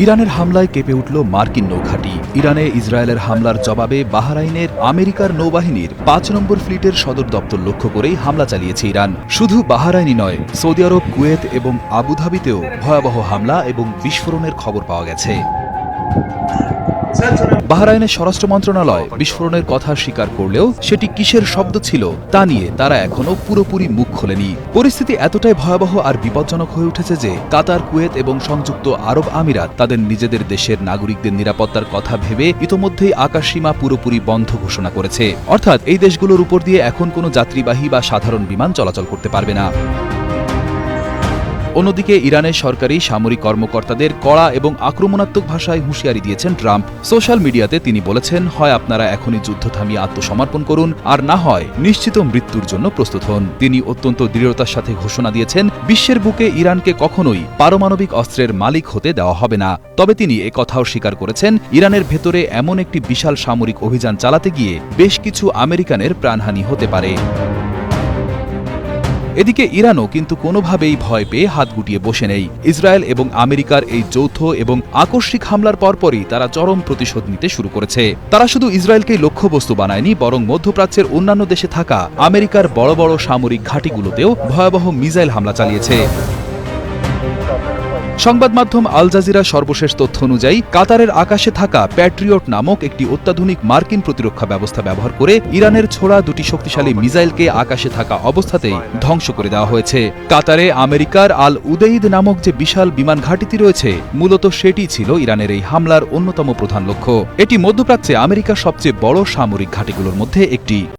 ইরানের হামলায় কেঁপে উঠল মার্কিন নৌঘাঁটি। ইরানে ইসরায়েলের হামলার জবাবে বাহরাইনের আমেরিকার নৌবাহিনীর ৫ নম্বর ফ্লিটের সদর দপ্তর লক্ষ্য করেই হামলা চালিয়েছে ইরান। শুধু বাহরাইনই নয়, সৌদি আরব, কুয়েত এবং আবুধাবিতেও ভয়াবহ হামলা এবং বিস্ফোরণের খবর পাওয়া গেছে। বাহরাইনের স্বরাষ্ট্র মন্ত্রণালয় বিস্ফোরণের কথা স্বীকার করলেও সেটি কিসের শব্দ ছিল তা নিয়ে তারা এখনও পুরোপুরি মুখ খোলেনি। পরিস্থিতি এতটাই ভয়াবহ আর বিপজ্জনক হয়ে উঠেছে যে কাতার, কুয়েত এবং সংযুক্ত আরব আমিরাত তাদের নিজেদের দেশের নাগরিকদের নিরাপত্তার কথা ভেবে ইতোমধ্যেই আকাশসীমা পুরোপুরি বন্ধ ঘোষণা করেছে। অর্থাৎ এই দেশগুলোর উপর দিয়ে এখন কোনো যাত্রীবাহী বা সাধারণ বিমান চলাচল করতে পারবে না। অন্যদিকে ইরানের সরকারি সামরিক কর্মকর্তাদের কড়া এবং আক্রমণাত্মক ভাষায় হুঁশিয়ারি দিয়েছেন ট্রাম্প। সোশ্যাল মিডিয়াতে তিনি বলেছেন, হয় আপনারা এখনই যুদ্ধ থামিয়ে আত্মসমর্পণ করুন, আর না হয় নিশ্চিত মৃত্যুর জন্য প্রস্তুত হন। তিনি অত্যন্ত দৃঢ়তার সাথে ঘোষণা দিয়েছেন, বিশ্বের বুকে ইরানকে কখনোই পারমাণবিক অস্ত্রের মালিক হতে দেওয়া হবে না। তবে তিনি একথাও স্বীকার করেছেন, ইরানের ভেতরে এমন একটি বিশাল সামরিক অভিযান চালাতে গিয়ে বেশ কিছু আমেরিকানের প্রাণহানি হতে পারে। এদিকে ইরানও কিন্তু কোনোভাবেই ভয় পেয়ে হাত গুটিয়ে বসে নেই। ইসরায়েল এবং আমেরিকার এই যৌথ এবং আকস্মিক হামলার পরপরই তারা চরম প্রতিশোধ নিতে শুরু করেছে। তারা শুধু ইসরায়েলকেই লক্ষ্যবস্তু বানায়নি, বরং মধ্যপ্রাচ্যের অন্যান্য দেশে থাকা আমেরিকার বড় বড় সামরিক ঘাঁটিগুলোতেও ভয়াবহ মিসাইল হামলা চালিয়েছে। সংবাদ মাধ্যম আল জাজিরা সর্বশেষ তথ্য অনুযায়ী কাতারের আকাশে থাকা প্যাট্রিয়ট নামক একটি অত্যাধুনিক মার্কিন প্রতিরক্ষা ব্যবস্থা ব্যবহার করে ইরানের ছোড়া দুটি শক্তিশালী মিসাইলকে আকাশে থাকা অবস্থাতেই ধ্বংস করে দেওয়া হয়েছে। কাতারে আমেরিকার আল উদেইদ নামক যে বিশাল বিমান ঘাঁটিটি রয়েছে, মূলত সেটি ছিল ইরানের এই হামলার অন্যতম প্রধান লক্ষ্য। এটি মধ্যপ্রাচ্যে আমেরিকার সবচেয়ে বড় সামরিক ঘাঁটিগুলোর মধ্যে একটি।